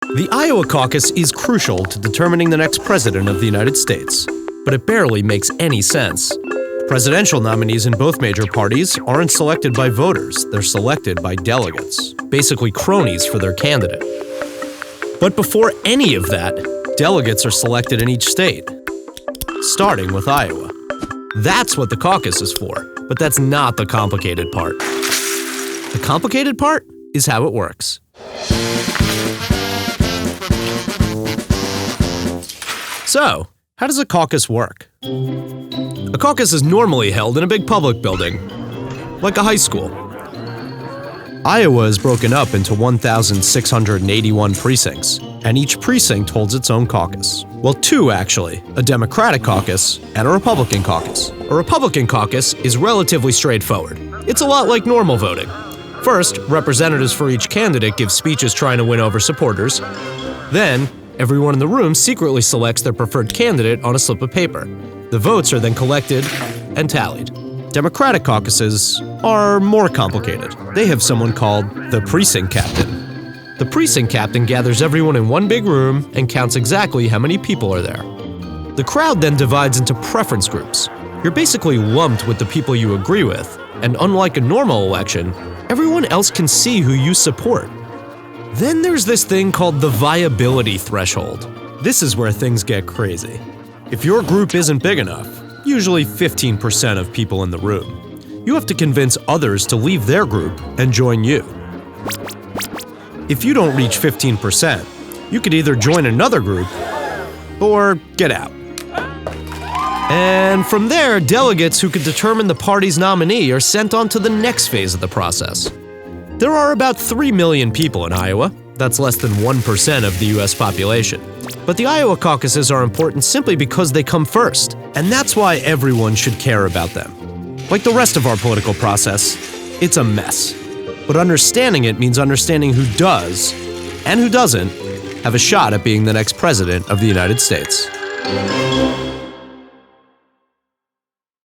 The Iowa caucus is crucial to determining the next president of the United States, but it barely makes any sense. Presidential nominees in both major parties aren't selected by voters, they're selected by delegates, basically cronies for their candidate. But before any of that, delegates are selected in each state, starting with Iowa. That's what the caucus is for, but that's not the complicated part. The complicated part is how it works. So, how does a caucus work? A caucus is normally held in a big public building, like a high school. Iowa is broken up into 1,681 precincts, and each precinct holds its own caucus. Well, two actually, a Democratic caucus and a Republican caucus. A Republican caucus is relatively straightforward. It's a lot like normal voting. First, representatives for each candidate give speeches trying to win over supporters. Then, everyone in the room secretly selects their preferred candidate on a slip of paper. The votes are then collected and tallied. Democratic caucuses are more complicated. They have someone called the Precinct Captain. The Precinct Captain gathers everyone in one big room and counts exactly how many people are there. The crowd then divides into preference groups. You're basically lumped with the people you agree with, and unlike a normal election, everyone else can see who you support. Then there's this thing called the Viability Threshold. This is where things get crazy. If your group isn't big enough, usually 15% of people in the room, you have to convince others to leave their group and join you. If you don't reach 15%, you could either join another group or get out. And from there, delegates who could determine the party's nominee are sent on to the next phase of the process. There are about 3 million people in Iowa. That's less than 1% of the US population. But the Iowa caucuses are important simply because they come first, and that's why everyone should care about them. Like the rest of our political process, it's a mess. But understanding it means understanding who does, and who doesn't, have a shot at being the next president of the United States.